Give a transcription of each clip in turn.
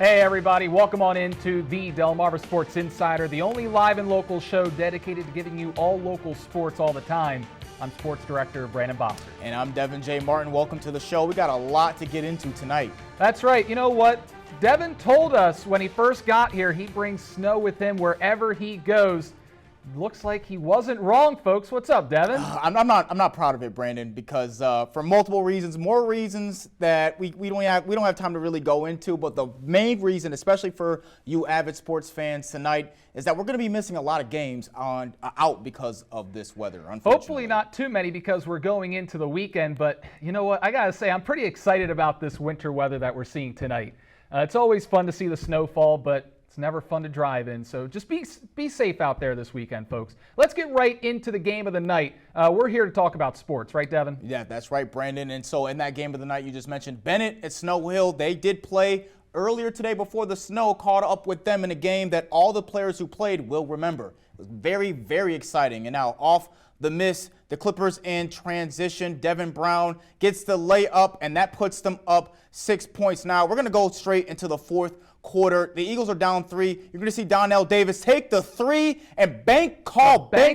Hey everybody, welcome on into the Delmarva Sports Insider, the only live and local show dedicated to giving you all local sports all the time. I'm Sports Director Brandon Boster. And I'm Devin J. Martin. Welcome to the show. We got a lot to get into tonight. That's right. You know what? Devin told us when he first got here he brings snow with him wherever he goes. Looks like he wasn't wrong, folks. What's up, Devin? I'm not proud of it, Brandon, because for multiple reasons, more reasons that we don't have time to really go into. But the main reason, especially for you avid sports fans tonight, is that we're going to be missing a lot of games out because of this weather. Unfortunately, hopefully not too many because we're going into the weekend. But you know what? I gotta say, I'm pretty excited about this winter weather that we're seeing tonight. It's always fun to see the snowfall, but it's never fun to drive in, so just be safe out there this weekend, folks. Let's get right into the game of the night. We're here to talk about sports, right, Devin? Yeah, that's right, Brandon. And so in that game of the night you just mentioned, Bennett at Snow Hill, they did play earlier today before the snow caught up with them in a game that all the players who played will remember. It was very, very exciting. And now off the miss, the Clippers in transition. Devin Brown gets the layup, and that puts them up 6 points. Now we're going to go straight into the fourth quarter. The Eagles are down 3. You're going to see Donnell Davis take the 3 and bank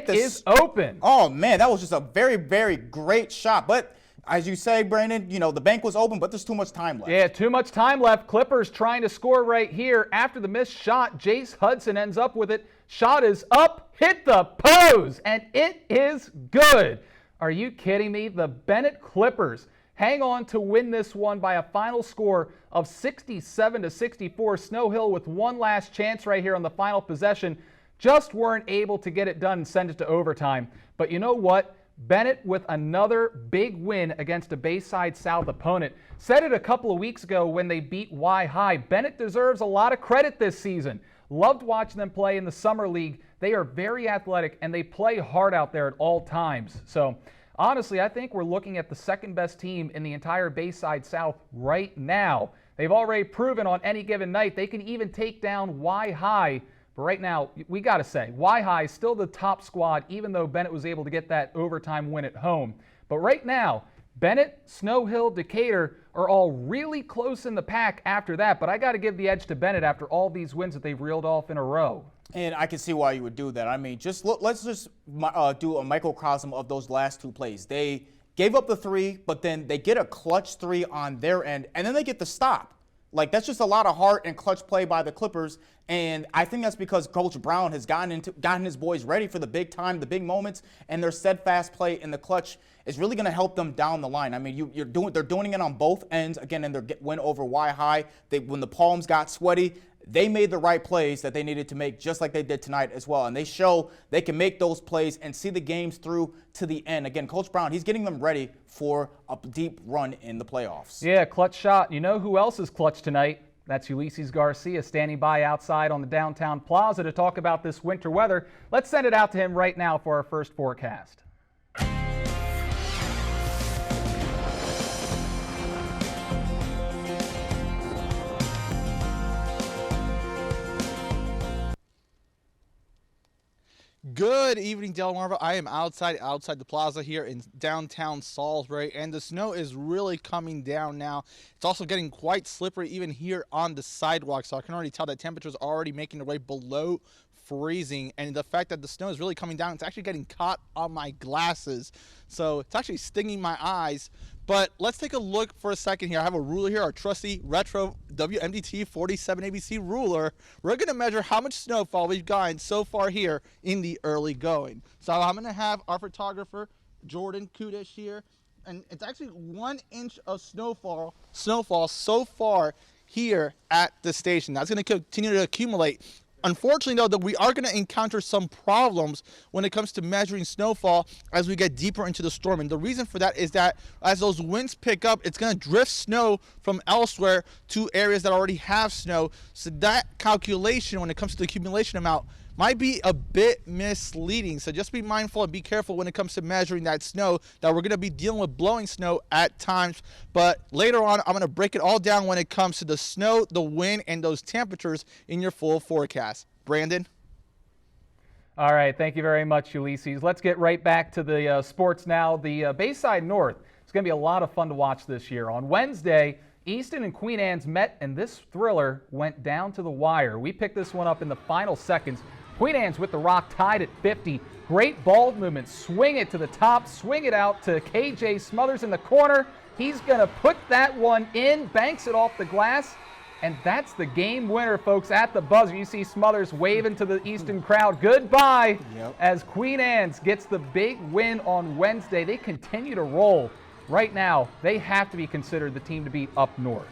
is open. Oh, man, that was just a very, very great shot. But as you say, Brandon, you know, the bank was open, but there's too much time left. Yeah, too much time left. Clippers trying to score right here. After the missed shot, Jace Hudson ends up with it. Shot is up, hit the pose, and it is good. Are you kidding me? The Bennett Clippers hang on to win this one by a final score of 67-64. Snow Hill with one last chance right here on the final possession. Just weren't able to get it done and send it to overtime. But you know what? Bennett with another big win against a Bayside South opponent. Said it a couple of weeks ago when they beat Y High. Bennett deserves a lot of credit this season. Loved watching them play in the Summer League. They are very athletic and they play hard out there at all times. So honestly, I think we're looking at the second best team in the entire Bayside South right now. They've already proven on any given night they can even take down Y High. But right now, we got to say, Y High is still the top squad, even though Bennett was able to get that overtime win at home. But right now, Bennett, Snow Hill, Decatur are all really close in the pack after that. But I got to give the edge to Bennett after all these wins that they've reeled off in a row. And I can see why you would do that. I mean, let's just do a microcosm of those last two plays. They gave up the 3, but then they get a clutch 3 on their end, and then they get the stop. Like, that's just a lot of heart and clutch play by the Clippers, and I think that's because Coach Brown has gotten his boys ready for the big time, the big moments, and their steadfast play in the clutch is really going to help them down the line. I mean, they're doing it on both ends. Again, in their win over Y High, when the palms got sweaty, they made the right plays that they needed to make, just like they did tonight as well. And they show they can make those plays and see the games through to the end. Again, Coach Brown, he's getting them ready for a deep run in the playoffs. Yeah, clutch shot. You know who else is clutch tonight? That's Ulysses Garcia standing by outside on the downtown plaza to talk about this winter weather. Let's send it out to him right now for our first forecast. Good evening, Delmarva. I am outside the plaza here in downtown Salisbury, and the snow is really coming down now. It's also getting quite slippery even here on the sidewalk, so I can already tell that temperatures are already making their way below freezing, and the fact that the snow is really coming down, it's actually getting caught on my glasses, so it's actually stinging my eyes. But let's take a look for a second here. I have a ruler here, our trusty retro WMDT 47 ABC ruler. We're going to measure how much snowfall we've gotten so far here in the early going. So I'm going to have our photographer, Jordan Kudish, here, and it's actually 1 inch of snowfall so far here at the station. That's going to continue to accumulate. Unfortunately, though, that we are going to encounter some problems when it comes to measuring snowfall as we get deeper into the storm. And the reason for that is that as those winds pick up, it's going to drift snow from elsewhere to areas that already have snow. So that calculation, when it comes to the accumulation amount, might be a bit misleading. So just be mindful and be careful when it comes to measuring that snow, that we're going to be dealing with blowing snow at times. But later on, I'm going to break it all down when it comes to the snow, the wind, and those temperatures in your full forecast. Brandon? All right, thank you very much, Ulysses. Let's get right back to the sports now. The Bayside North is going to be a lot of fun to watch this year. On Wednesday, Easton and Queen Anne's met, and this thriller went down to the wire. We picked this one up in the final seconds. Queen Anne's with the rock tied at 50. Great ball movement. Swing it to the top. Swing it out to KJ Smothers in the corner. He's going to put that one in. Banks it off the glass. And that's the game winner, folks, at the buzzer. You see Smothers waving to the Easton crowd goodbye as Queen Anne's gets the big win on Wednesday. They continue to roll. Right now, they have to be considered the team to beat up north.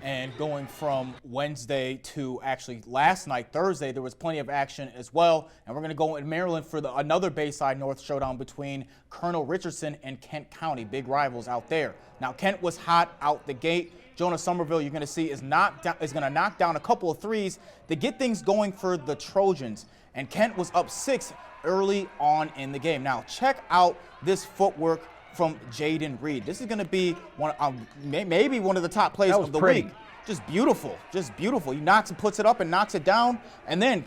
And going from Wednesday to actually last night, Thursday, there was plenty of action as well. And we're going to go in Maryland for another Bayside North showdown between Colonel Richardson and Kent County, big rivals out there. Now, Kent was hot out the gate. Jonah Somerville, you're going to see, is going to knock down a couple of threes to get things going for the Trojans. And Kent was up 6 early on in the game. Now, check out this footwork from Jaden Reed. This is going to be maybe one of the top plays of the week. Just beautiful, just beautiful. He knocks and puts it up and knocks it down. And then,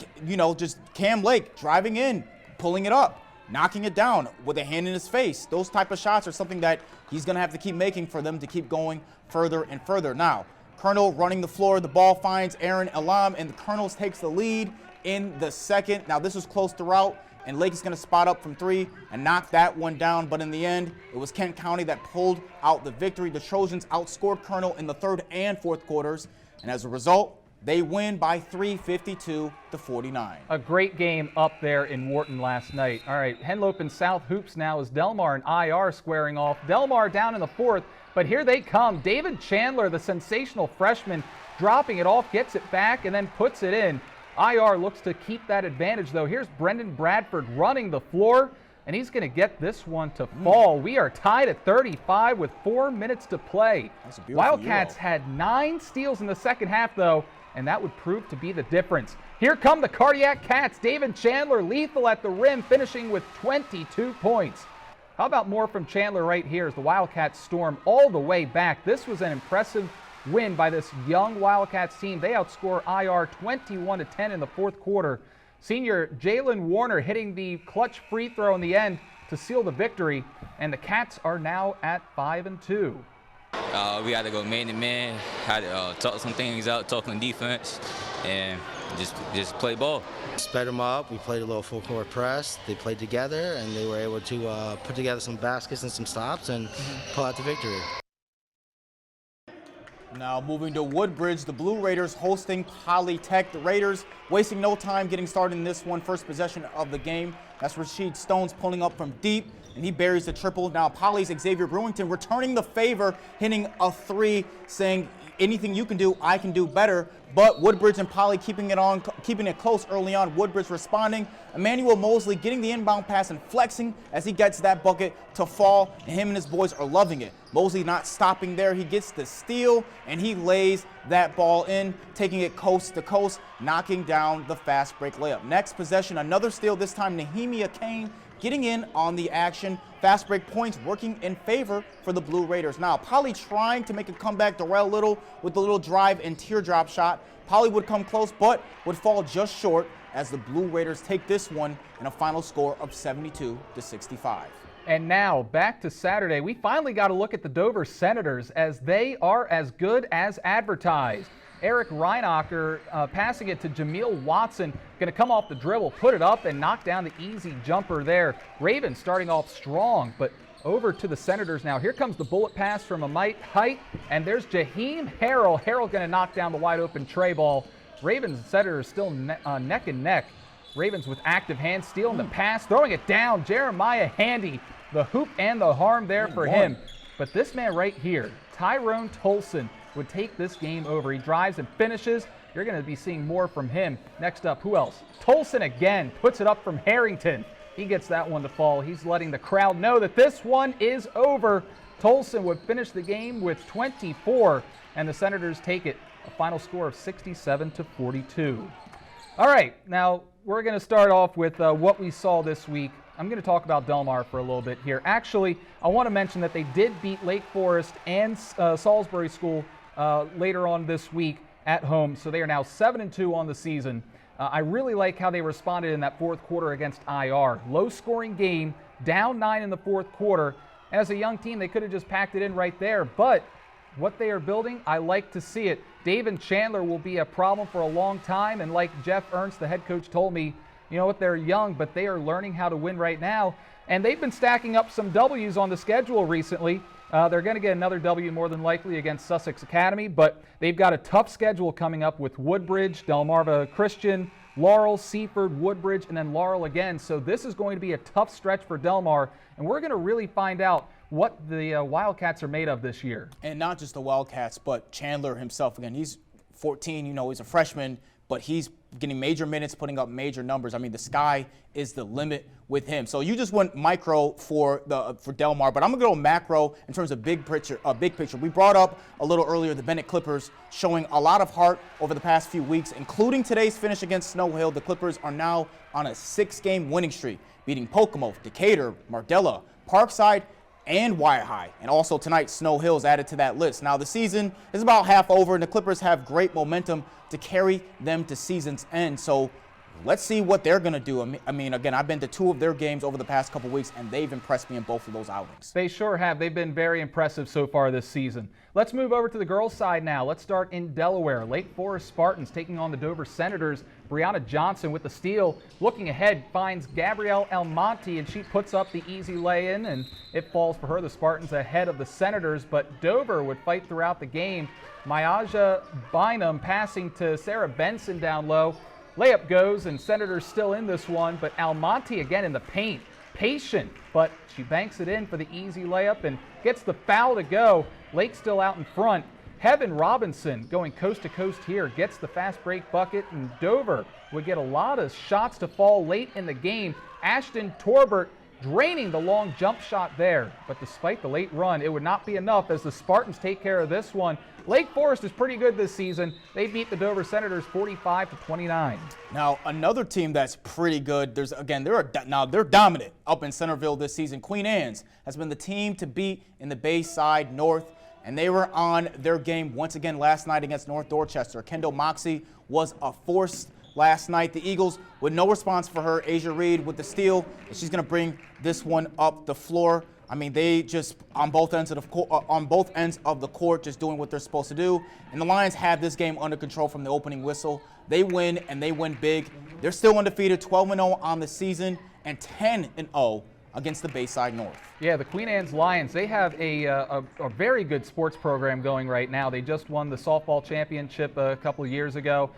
just Cam Lake driving in, pulling it up, knocking it down with a hand in his face. Those type of shots are something that he's going to have to keep making for them to keep going further and further. Now, Colonel running the floor. The ball finds Aaron Elam, and the Colonels takes the lead in the second. Now, this was close throughout, and Lake is going to spot up from 3 and knock that one down. But in the end, it was Kent County that pulled out the victory. The Trojans outscored Colonel in the third and fourth quarters, and as a result, they win by 3, 52-49. A great game up there in Wharton last night. All right, Henlope and South Hoops now as Delmar and IR squaring off. Delmar down in the fourth, but here they come. David Chandler, the sensational freshman, dropping it off, gets it back, and then puts it in. IR looks to keep that advantage, though. Here's Brendan Bradford running the floor, and he's going to get this one to fall. We are tied at 35 with 4 minutes to play. That's a beautiful Wildcats had 9 steals in the second half, though, and that would prove to be the difference. Here come the Cardiac Cats. David Chandler lethal at the rim, finishing with 22 points. How about more from Chandler right here as the Wildcats storm all the way back. This was an impressive win by this young Wildcats team. They outscore IR 21-10 in the fourth quarter. Senior Jalen Warner hitting the clutch free throw in the end to seal the victory, and the Cats are now at 5-2. We had to go man to man, had to talk some things out, talk on defense, and just play ball. Sped them up. We played a little full court press. They played together, and they were able to put together some baskets and some stops and pull out the victory. Now moving to Woodbridge, the Blue Raiders hosting Polytech. The Raiders wasting no time getting started in this one. First possession of the game. That's Rasheed Stones pulling up from deep, and he buries the triple. Now Poly's Xavier Brewington returning the favor, hitting a 3, saying anything you can do, I can do better. But Woodbridge and Poly keeping it close early on. Woodbridge responding. Emmanuel Mosley getting the inbound pass and flexing as he gets that bucket to fall, and him and his boys are loving it. Mosley not stopping there. He gets the steal, and he lays that ball in, taking it coast to coast, knocking down the fast break layup. Next possession, another steal, this time Nehemiah Kane getting in on the action. Fast break points working in favor for the Blue Raiders. Now, Poly trying to make a comeback. Darrell Little with the little drive and teardrop shot. Poly would come close, but would fall just short as the Blue Raiders take this one in a final score of 72-65. And now, back to Saturday. We finally got a look at the Dover Senators as they are as good as advertised. Eric Reinacher passing it to Jameel Watson, going to come off the dribble, put it up, and knock down the easy jumper there. Ravens starting off strong, but over to the Senators now. Here comes the bullet pass from Amite Height, and there's Jaheim Harrell. Harrell going to knock down the wide-open tray ball. Ravens and Senators still neck and neck. Ravens with active hands, stealing the pass, throwing it down. Jeremiah Handy, the hoop and the harm there for him. But this man right here, Tyrone Tolson, would take this game over. He drives and finishes. You're going to be seeing more from him. Next up, who else? Tolson again, puts it up from Harrington. He gets that one to fall. He's letting the crowd know that this one is over. Tolson would finish the game with 24, and the Senators take it. A final score of 67-42. All right, now we're going to start off with what we saw this week. I'm going to talk about Delmar for a little bit here. Actually, I want to mention that they did beat Lake Forest and Salisbury School later on this week at home, so they are now 7-2 on the season. I really like how they responded in that fourth quarter against IR. Low-scoring game, down 9 in the fourth quarter. As a young team, they could have just packed it in right there, but what they are building, I like to see it. Dave and Chandler will be a problem for a long time, and like Jeff Ernst, the head coach, told me, you know what, they're young, but they are learning how to win right now, and they've been stacking up some W's on the schedule recently. They're going to get another W more than likely against Sussex Academy, but they've got a tough schedule coming up with Woodbridge, Delmarva Christian, Laurel, Seaford, Woodbridge, and then Laurel again. So this is going to be a tough stretch for Delmar, and we're going to really find out what the Wildcats are made of this year. And not just the Wildcats, but Chandler himself. Again, he's 14, he's a freshman, but he's getting major minutes, putting up major numbers. I mean, the sky is the limit with him. So you just went micro for Delmar, but I'm gonna go macro in terms of big picture. We brought up a little earlier the Bennett Clippers showing a lot of heart over the past few weeks, including today's finish against Snow Hill. The Clippers are now on a 6-game winning streak, beating Pocomo, Decatur, Mardella, Parkside, and Wyatt High. And also tonight, Snow Hill's added to that list. Now the season is about half over, and the Clippers have great momentum to carry them to season's end. So let's see what they're going to do. I mean, again, I've been to 2 of their games over the past couple weeks, and they've impressed me in both of those outings. They sure have. They've been very impressive so far this season. Let's move over to the girls' side now. Let's start in Delaware. Lake Forest Spartans taking on the Dover Senators. Brianna Johnson with the steal. Looking ahead, finds Gabrielle Almonte, and she puts up the easy lay-in, and it falls for her. The Spartans ahead of the Senators, but Dover would fight throughout the game. Mayaja Bynum passing to Sarah Benson down low. Layup goes, and Senators still in this one, but Almonte again in the paint. Patient, but she banks it in for the easy layup and gets the foul to go. Lake still out in front. Heaven Robinson going coast to coast here, gets the fast break bucket, and Dover would get a lot of shots to fall late in the game. Ashton Torbert draining the long jump shot there, but despite the late run, it would not be enough as the Spartans take care of this one. Lake Forest is pretty good this season. They beat the Dover Senators 45-29. Now, another team that's pretty good, they're dominant up in Centerville this season. Queen Anne's has been the team to beat in the Bayside North, and they were on their game once again last night against North Dorchester. Kendall Moxie was a force last night. The Eagles with no response for her. Asia Reed with the steal, and she's going to bring this one up the floor. I mean, they just on both ends of the court, just doing what they're supposed to do. And the Lions have this game under control from the opening whistle. They win, and they win big. They're still undefeated, 12-0 on the season, and 10-0 against the Bayside North. Yeah, the Queen Anne's Lions, they have a very good sports program going right now. They just won the softball championship a couple of years ago.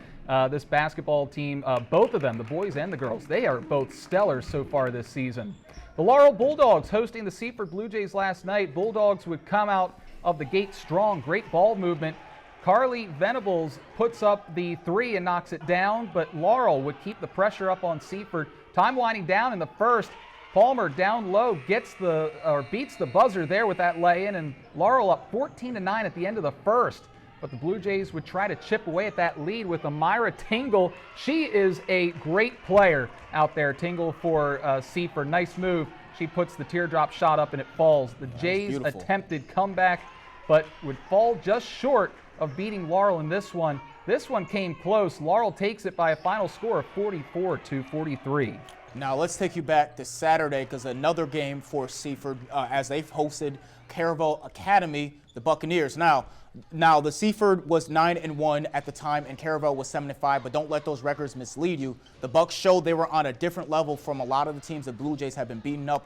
This basketball team, both of them, the boys and the girls, they are both stellar so far this season. The Laurel Bulldogs hosting the Seaford Blue Jays last night. Bulldogs would come out of the gate strong, great ball movement. Carly Venables puts up the 3 and knocks it down, but Laurel would keep the pressure up on Seaford. Time winding down in the first. Palmer down low beats the buzzer there with that lay-in, and Laurel up 14-9 at the end of the first. But the Blue Jays would try to chip away at that lead with Amira Tingle. She is a great player out there, Tingle for Seaford. Nice move. She puts the teardrop shot up and it falls. The Jays attempted comeback, but would fall just short of beating Laurel in this one. This one came close. Laurel takes it by a final score of 44-43. Now let's take you back to Saturday, because another game for Seaford as they've hosted Caravel Academy, the Buccaneers. Now the Seaford was 9-1 at the time, and Caravel was 7-5. But don't let those records mislead you. The Bucs showed they were on a different level from a lot of the teams the Blue Jays have been beating up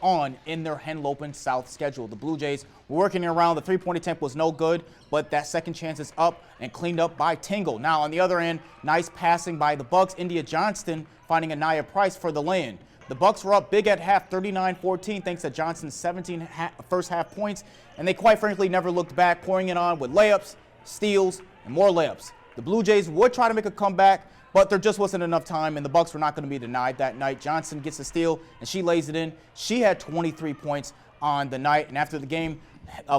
on in their Henlopen South schedule. The Blue Jays were working around. The three-point attempt was no good, but that second chance is up and cleaned up by Tingle. Now on the other end, nice passing by the Bucs. India Johnston finding Anaya Price for the lay-in. The Bucs were up big at half, 39-14, thanks to Johnson's 17 first half points, and they quite frankly never looked back, pouring it on with layups, steals, and more layups. The Blue Jays would try to make a comeback, but there just wasn't enough time, and the Bucs were not going to be denied that night. Johnson gets a steal, and she lays it in. She had 23 points on the night, and after the game,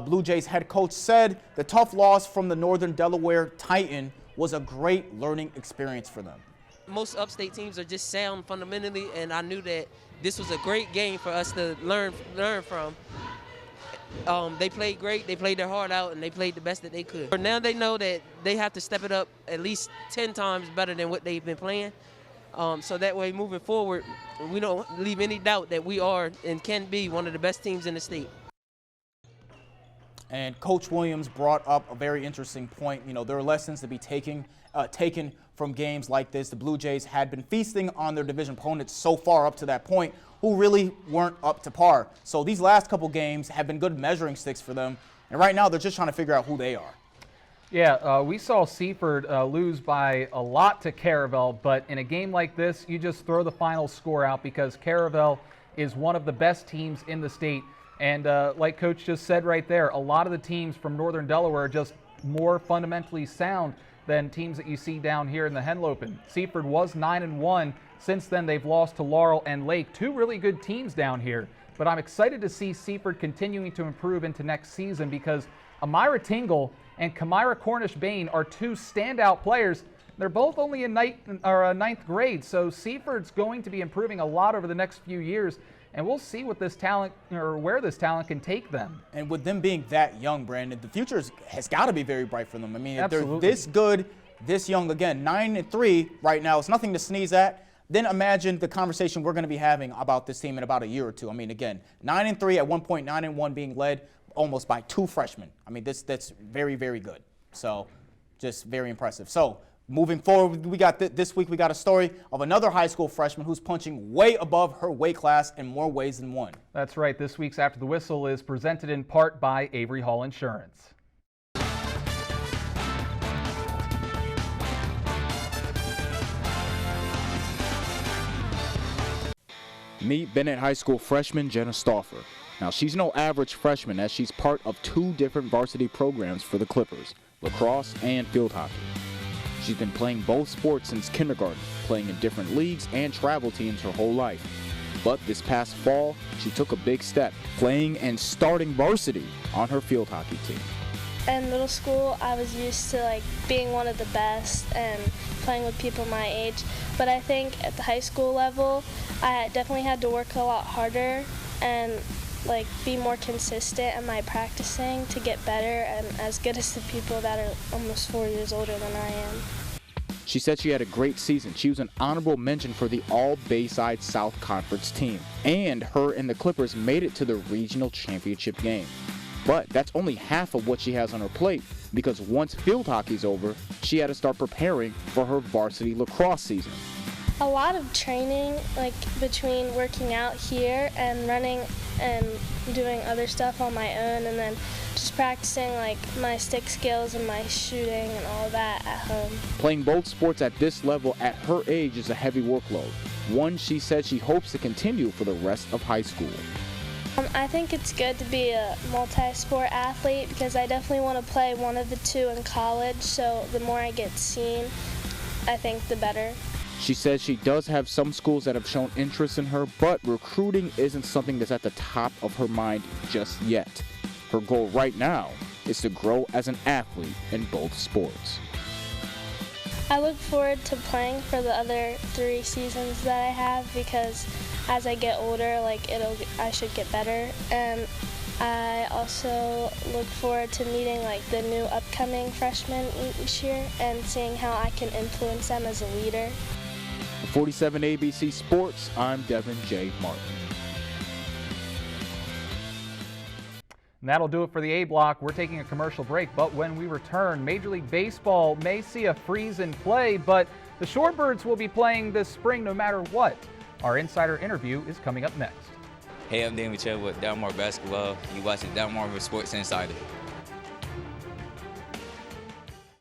Blue Jays head coach said the tough loss from the Northern Delaware Titan was a great learning experience for them. Most upstate teams are just sound fundamentally, and I knew that this was a great game for us to learn from. They played great, they played their heart out, and they played the best that they could. But now they know that they have to step it up at least 10 times better than what they've been playing. So that way, moving forward, we don't leave any doubt that we are and can be one of the best teams in the state. And Coach Williams brought up a very interesting point. You know, there are lessons to be taken from games like this. The Blue Jays had been feasting on their division opponents so far up to that point who really weren't up to par. So these last couple games have been good measuring sticks for them. And right now they're just trying to figure out who they are. Yeah, we saw Seaford lose by a lot to Caravel, but in a game like this, you just throw the final score out because Caravel is one of the best teams in the state. And like Coach just said right there, a lot of the teams from Northern Delaware are just more fundamentally sound than teams that you see down here in the Henlopen. Seaford was 9-1. Since then, they've lost to Laurel and Lake, two really good teams down here. But I'm excited to see Seaford continuing to improve into next season because Amira Tingle and Kamira Cornish-Bain are two standout players. They're both only in ninth grade, so Seaford's going to be improving a lot over the next few years. And we'll see what this talent or where this talent can take them. And with them being that young, Brandon, the future has got to be very bright for them. I mean, if they're Absolutely. this good, this young, again, 9-3 right now, it's nothing to sneeze at. Then imagine the conversation we're going to be having about this team in about a year or two. I mean, again, 9-3 at one point, 9-1 being led almost by two freshmen. I mean, that's very, very good. So just very impressive. So moving forward, we got this week we got a story of another high school freshman who's punching way above her weight class in more ways than one. That's right. This week's After the Whistle is presented in part by Avery Hall Insurance. Meet Bennett High School freshman Jenna Stauffer. Now, she's no average freshman as she's part of two different varsity programs for the Clippers, lacrosse and field hockey. She's been playing both sports since kindergarten, playing in different leagues and travel teams her whole life. But this past fall, she took a big step, playing and starting varsity on her field hockey team. In middle school, I was used to being one of the best and playing with people my age. But I think at the high school level, I definitely had to work a lot harder and be more consistent in my practicing to get better and as good as the people that are almost 4 years older than I am. She said she had a great season. She was an honorable mention for the All-Bayside South Conference team. And her and the Clippers made it to the regional championship game. But that's only half of what she has on her plate, because once field hockey's over, she had to start preparing for her varsity lacrosse season. A lot of training, between working out here and running and doing other stuff on my own, and then just practicing my stick skills and my shooting and all that at home. Playing both sports at this level at her age is a heavy workload, one she said she hopes to continue for the rest of high school. I think it's good to be a multi-sport athlete because I definitely want to play one of the two in college, so the more I get seen, I think the better. She says she does have some schools that have shown interest in her, but recruiting isn't something that's at the top of her mind just yet. Her goal right now is to grow as an athlete in both sports. I look forward to playing for the other 3 seasons that I have because as I get older, I should get better. And I also look forward to meeting the new upcoming freshmen each year and seeing how I can influence them as a leader. For 47 ABC Sports, I'm Devin J. Martin. And that'll do it for the A block. We're taking a commercial break, but when we return, Major League Baseball may see a freeze in play, but the Shorebirds will be playing this spring no matter what. Our insider interview is coming up next. Hey, I'm Dan Michelle with Delmarva Basketball. You watching Delmarva Sports Insider.